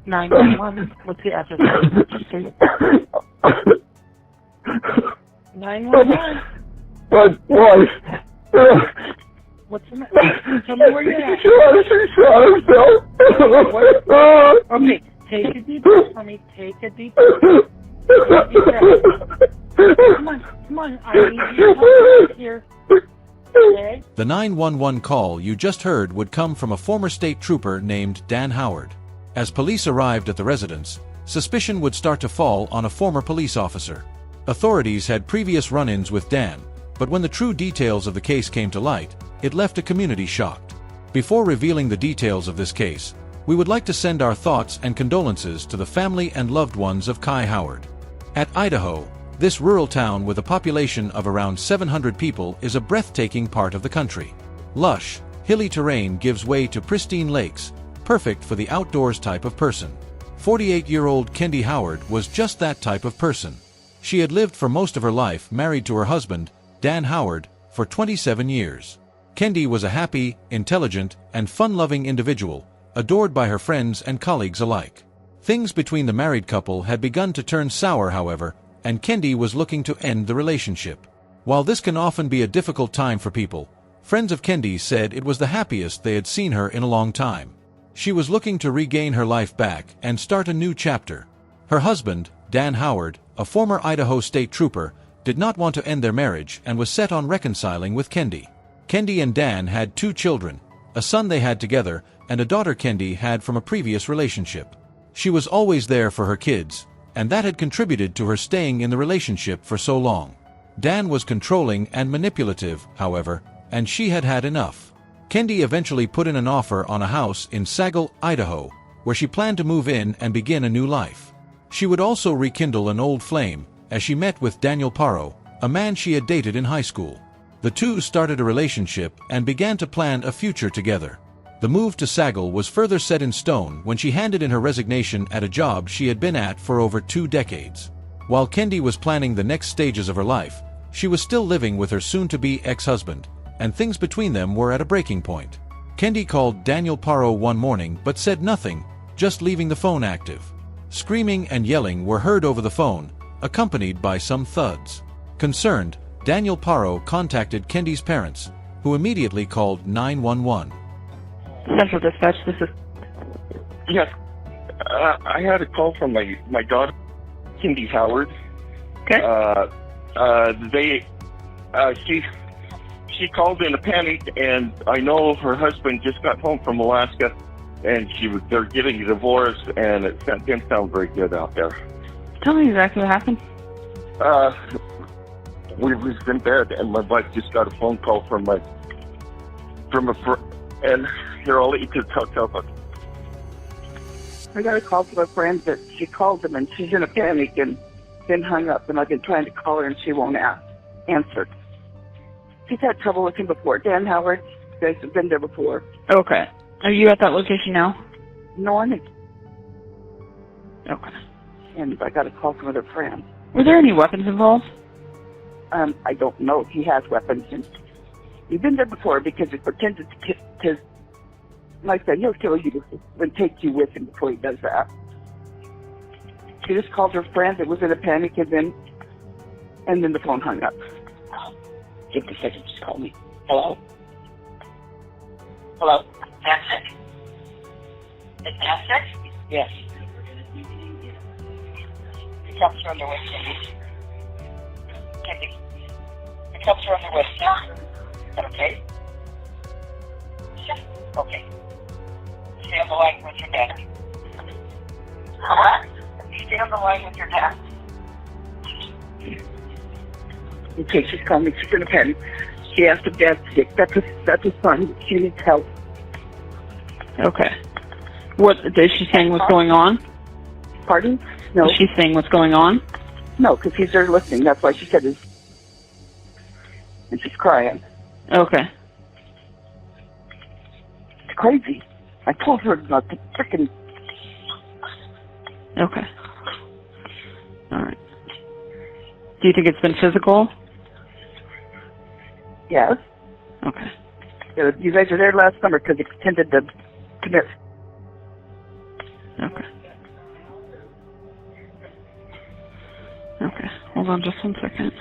911. What's the address? Please. 911. My wife. What's the matter? Tell me where you're at. She shot herself. Okay, take a deep breath for me. Take a deep breath. Come on. I need your help here. Okay? The 911 call you just heard would come from a former state trooper named Dan Howard. As police arrived at the residence, suspicion would start to fall on a former police officer. Authorities had previous run-ins with Dan, but when the true details of the case came to light, it left a community shocked. Before revealing the details of this case, we would like to send our thoughts and condolences to the family and loved ones of Kai Howard. At Idaho, this rural town with a population of around 700 people is a breathtaking part of the country. Lush, hilly terrain gives way to pristine lakes, perfect for the outdoors type of person. 48-year-old Kendy Howard was just that type of person. She had lived for most of her life married to her husband, Dan Howard, for 27 years. Kendy was a happy, intelligent, and fun-loving individual, adored by her friends and colleagues alike. Things between the married couple had begun to turn sour, however, and Kendy was looking to end the relationship. While this can often be a difficult time for people, friends of Kendy said it was the happiest they had seen her in a long time. She was looking to regain her life back and start a new chapter. Her husband, Dan Howard, a former Idaho state trooper, did not want to end their marriage and was set on reconciling with Kendy. Kendy and Dan had 2 children, a son they had together, and a daughter Kendy had from a previous relationship. She was always there for her kids, and that had contributed to her staying in the relationship for so long. Dan was controlling and manipulative, however, and she had had enough. Kendy eventually put in an offer on a house in Sagal, Idaho, where she planned to move in and begin a new life. She would also rekindle an old flame, as she met with Daniel Paro, a man she had dated in high school. The two started a relationship and began to plan a future together. The move to Sagal was further set in stone when she handed in her resignation at a job she had been at for over 2 decades. While Kendy was planning the next stages of her life, she was still living with her soon-to-be ex-husband, and things between them were at a breaking point. Kendy called Daniel Paro one morning but said nothing, just leaving the phone active. Screaming and yelling were heard over the phone, accompanied by some thuds. Concerned, Daniel Paro contacted Kendy's parents, who immediately called 911. Central Dispatch, this is... Yes. I had a call from my daughter, Kendy Howard. Okay. She called in a panic, and I know her husband just got home from Alaska, and they're getting a divorce, and it didn't sound very good out there. Tell me exactly what happened. We was in bed, and my wife just got a phone call from a friend, and here, I'll let you tell about. I got a call from a friend that she called them, and she's in a panic, and then hung up, and I've been trying to call her, and she won't answer. She's had trouble with him before. Dan Howard, you guys have been there before. Okay. Are you at that location now? No, I'm Okay. and I got a call from other friends. Were there any weapons involved? I don't know if he has weapons. And he's been there before because he pretended to like I said, he'll kill you and take you with him before he does that. She just called her friend that was in a panic, and then the phone hung up. Give me a second, just call me. Hello? Hello? That's it. Is that it? Yes. The cups are on the way, Kendy. The cups are on the way. Is that okay? Okay. Stay on the line with your dad. What? Stay on the line with your dad. Okay, she's calling me. She's in a panic. She asked if Dad's sick. That's a sign. She needs help. Okay. What is she saying? What's going on? Pardon? No. Is she saying what's going on? No, because he's there listening. That's why she said his. And she's crying. Okay. It's crazy. I told her not to frickin'. Okay. All right. Do you think it's been physical? Yes. Okay. You guys were there last summer because he pretended to commit. Okay. Hold on just 1 second.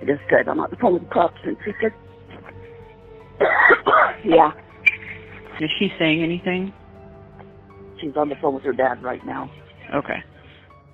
I just said I'm on the phone with the cops, and she said, yeah, Is she saying anything? she's on the phone with her dad right now. Okay.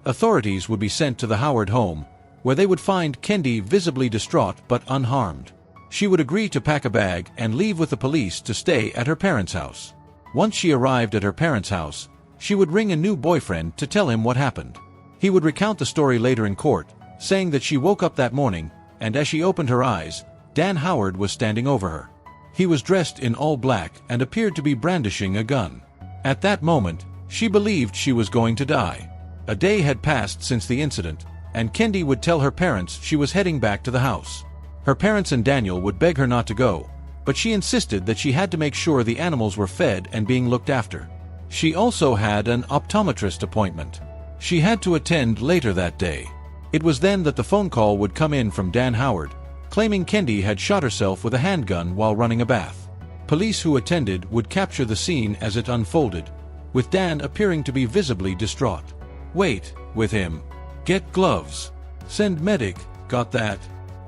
Authorities would be sent to the Howard home, where they would find Kendy visibly distraught but unharmed. She would agree to pack a bag and leave with the police to stay at her parents' house. Once she arrived at her parents' house, she would ring a new boyfriend to tell him what happened. He would recount the story later in court, saying that she woke up that morning, and as she opened her eyes, Dan Howard was standing over her. He was dressed in all black and appeared to be brandishing a gun. At that moment, she believed she was going to die. A day had passed since the incident, and Kendy would tell her parents she was heading back to the house. Her parents and Daniel would beg her not to go, but she insisted that she had to make sure the animals were fed and being looked after. She also had an optometrist appointment. She had to attend later that day. It was then that the phone call would come in from Dan Howard, claiming Kendy had shot herself with a handgun while running a bath. Police who attended would capture the scene as it unfolded, with Dan appearing to be visibly distraught. Wait, with him. Get gloves. Send medic, got that?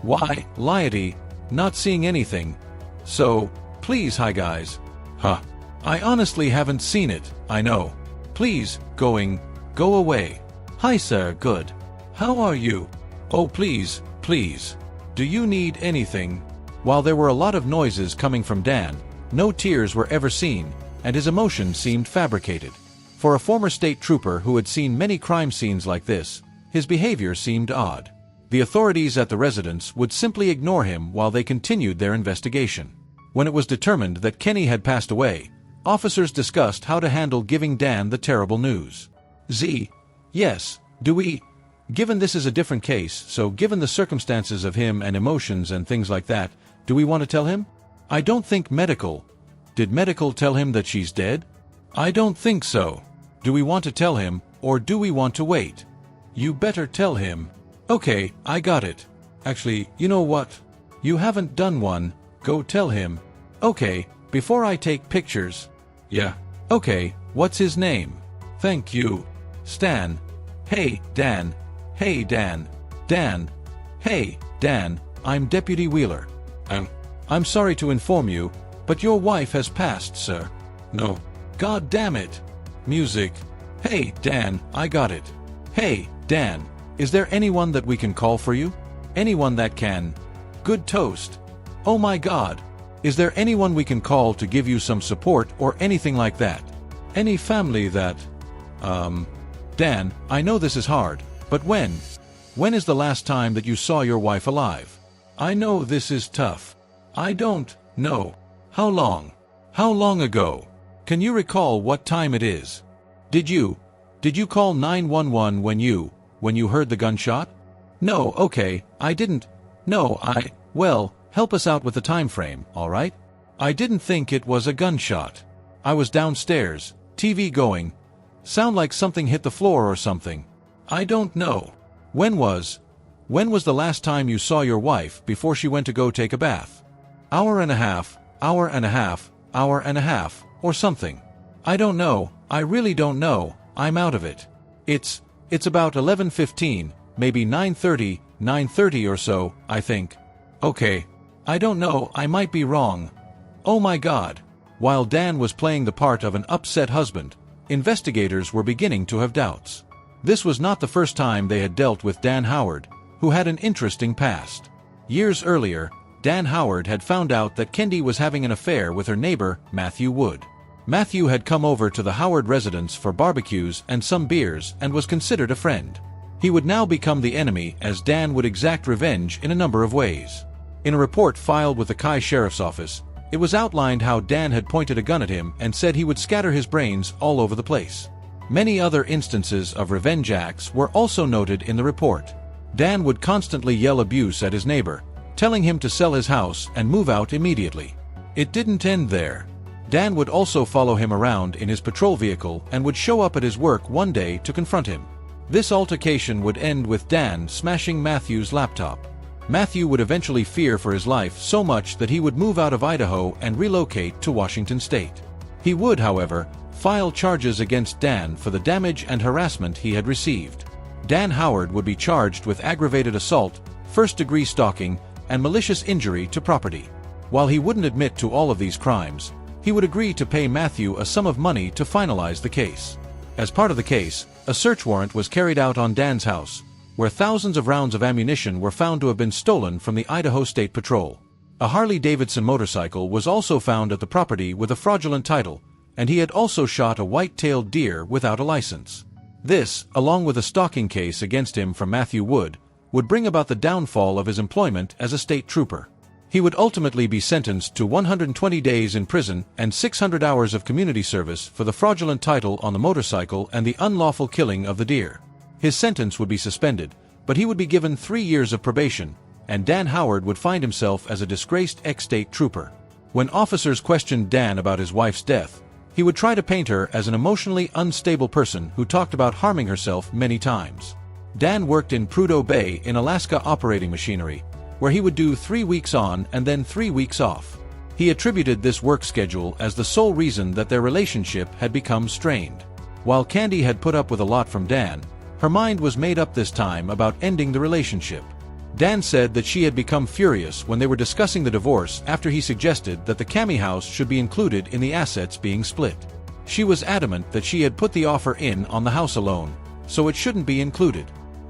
Why, Liety, not seeing anything. So, please, hi guys. Huh. I honestly haven't seen it, I know. Please, go away. Hi sir, good. How are you? Oh please, please. Do you need anything? While there were a lot of noises coming from Dan, no tears were ever seen, and his emotion seemed fabricated. For a former state trooper who had seen many crime scenes like this, his behavior seemed odd. The authorities at the residence would simply ignore him while they continued their investigation. When it was determined that Kenny had passed away, officers discussed how to handle giving Dan the terrible news. Yes, do we? Given this is a different case, so given the circumstances of him and emotions and things like that, do we want to tell him? I don't think medical. Did medical tell him that she's dead? I don't think so. Do we want to tell him, or do we want to wait? You better tell him. Okay, I got it. Actually, you know what? You haven't done one, go tell him. Okay, before I take pictures. Yeah. Okay, what's his name? Thank you. Stan. Hey, Dan. Hey, Dan. Dan. Hey, Dan, I'm Deputy Wheeler. I'm sorry to inform you, but your wife has passed, sir. No. God damn it. Music. Hey, Dan, I got it. Hey, Dan, is there anyone that we can call for you? Anyone that can? Good toast. Oh my God. Is there anyone we can call to give you some support or anything like that? Any family that... Dan, I know this is hard, but when? When is the last time that you saw your wife alive? I know this is tough. I don't know. How long? How long ago? Can you recall what time it is? Did you call 911 when you heard the gunshot? No, okay, I didn't. No, well, help us out with the time frame, all right? I didn't think it was a gunshot. I was downstairs, TV going. Sound like something hit the floor or something. I don't know. When was the last time you saw your wife before she went to go take a bath? Hour and a half, or something. I don't know, I really don't know, I'm out of it. It's about 11:15, maybe 9:30 or so, I think. Okay. I don't know, I might be wrong. Oh my God. While Dan was playing the part of an upset husband, investigators were beginning to have doubts. This was not the first time they had dealt with Dan Howard, who had an interesting past. Years earlier, Dan Howard had found out that Kendy was having an affair with her neighbor, Matthew Wood. Matthew had come over to the Howard residence for barbecues and some beers and was considered a friend. He would now become the enemy as Dan would exact revenge in a number of ways. In a report filed with the Kootenai Sheriff's Office, it was outlined how Dan had pointed a gun at him and said he would scatter his brains all over the place. Many other instances of revenge acts were also noted in the report. Dan would constantly yell abuse at his neighbor, telling him to sell his house and move out immediately. It didn't end there. Dan would also follow him around in his patrol vehicle and would show up at his work one day to confront him. This altercation would end with Dan smashing Matthew's laptop. Matthew would eventually fear for his life so much that he would move out of Idaho and relocate to Washington State. He would, however, file charges against Dan for the damage and harassment he had received. Dan Howard would be charged with aggravated assault, first-degree stalking, and malicious injury to property. While he wouldn't admit to all of these crimes, he would agree to pay Matthew a sum of money to finalize the case. As part of the case, a search warrant was carried out on Dan's house, where thousands of rounds of ammunition were found to have been stolen from the Idaho State Patrol. A Harley-Davidson motorcycle was also found at the property with a fraudulent title, and he had also shot a white-tailed deer without a license. This, along with a stalking case against him from Matthew Wood, would bring about the downfall of his employment as a state trooper. He would ultimately be sentenced to 120 days in prison and 600 hours of community service for the fraudulent title on the motorcycle and the unlawful killing of the deer. His sentence would be suspended, but he would be given 3 years of probation, and Dan Howard would find himself as a disgraced ex-state trooper. When officers questioned Dan about his wife's death, he would try to paint her as an emotionally unstable person who talked about harming herself many times. Dan worked in Prudhoe Bay in Alaska operating machinery, where he would do 3 weeks on and then 3 weeks off. He attributed this work schedule as the sole reason that their relationship had become strained. While Kendy had put up with a lot from Dan, her mind was made up this time about ending the relationship. Dan said that she had become furious when they were discussing the divorce after he suggested that the Cami house should be included in the assets being split. She was adamant that she had put the offer in on the house alone, so it shouldn't be included.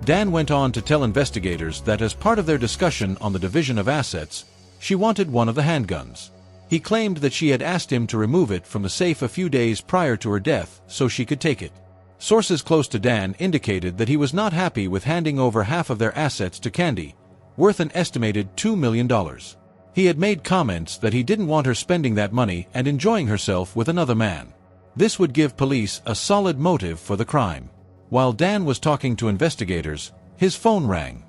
Dan went on to tell investigators that as part of their discussion on the division of assets, she wanted one of the handguns. He claimed that she had asked him to remove it from the safe a few days prior to her death so she could take it. Sources close to Dan indicated that he was not happy with handing over half of their assets to Kendy, worth an estimated $2 million. He had made comments that he didn't want her spending that money and enjoying herself with another man. This would give police a solid motive for the crime. While Dan was talking to investigators, his phone rang.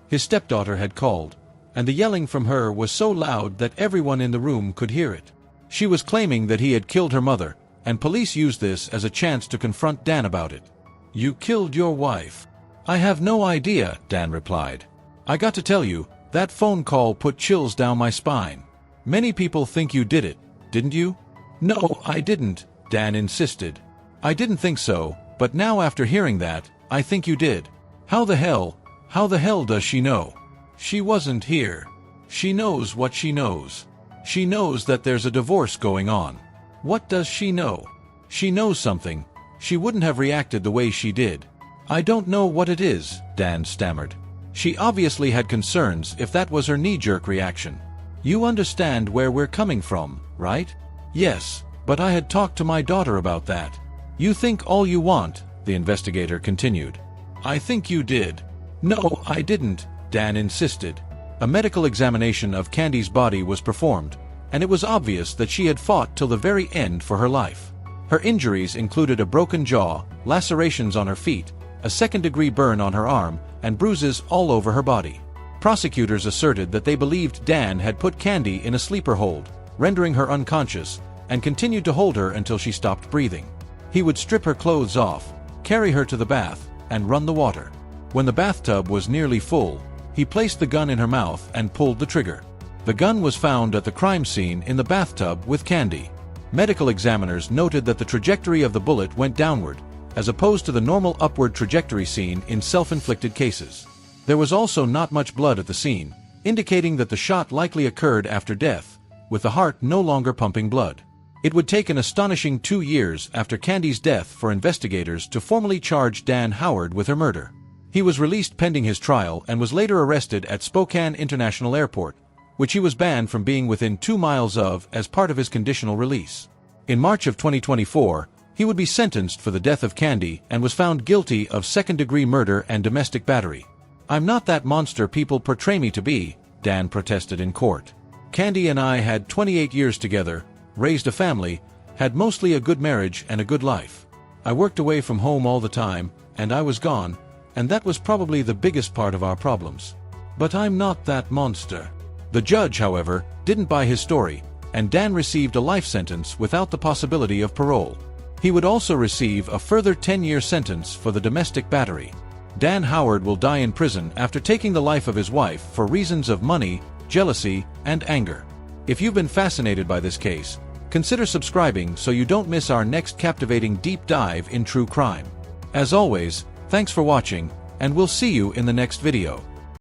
His stepdaughter had called, and the yelling from her was so loud that everyone in the room could hear it. She was claiming that he had killed her mother, and police used this as a chance to confront Dan about it. "You killed your wife." "I have no idea," Dan replied. "I got to tell you, that phone call put chills down my spine. Many people think you did it, didn't you?" "No, I didn't," Dan insisted. "I didn't think so, but now after hearing that, I think you did." How the hell does she know?" "She wasn't here. She knows what she knows. She knows that there's a divorce going on." "What does she know?" "She knows something. She wouldn't have reacted the way she did." "I don't know what it is," Dan stammered. "She obviously had concerns if that was her knee-jerk reaction." "You understand where we're coming from, right?" "Yes, but I had talked to my daughter about that." "You think all you want," the investigator continued. "I think you did." "No, I didn't," Dan insisted. A medical examination of Kendy's body was performed, and it was obvious that she had fought till the very end for her life. Her injuries included a broken jaw, lacerations on her feet, a second-degree burn on her arm, and bruises all over her body. Prosecutors asserted that they believed Dan had put Kendy in a sleeper hold, rendering her unconscious, and continued to hold her until she stopped breathing. He would strip her clothes off, carry her to the bath, and run the water. When the bathtub was nearly full, he placed the gun in her mouth and pulled the trigger. The gun was found at the crime scene in the bathtub with Kendy. Medical examiners noted that the trajectory of the bullet went downward, as opposed to the normal upward trajectory seen in self-inflicted cases. There was also not much blood at the scene, indicating that the shot likely occurred after death, with the heart no longer pumping blood. It would take an astonishing 2 years after Kendy's death for investigators to formally charge Dan Howard with her murder. He was released pending his trial and was later arrested at Spokane International Airport, which he was banned from being within 2 miles of as part of his conditional release. In March of 2024, he would be sentenced for the death of Kendy and was found guilty of second-degree murder and domestic battery. "I'm not that monster people portray me to be," Dan protested in court. "Kendy and I had 28 years together, raised a family, had mostly a good marriage and a good life. I worked away from home all the time, and I was gone, and that was probably the biggest part of our problems. But I'm not that monster." The judge, however, didn't buy his story, and Dan received a life sentence without the possibility of parole. He would also receive a further 10-year sentence for the domestic battery. Dan Howard will die in prison after taking the life of his wife for reasons of money, jealousy, and anger. If you've been fascinated by this case, Consider subscribing so you don't miss our next captivating deep dive in true crime. As always, thanks for watching, and we'll see you in the next video.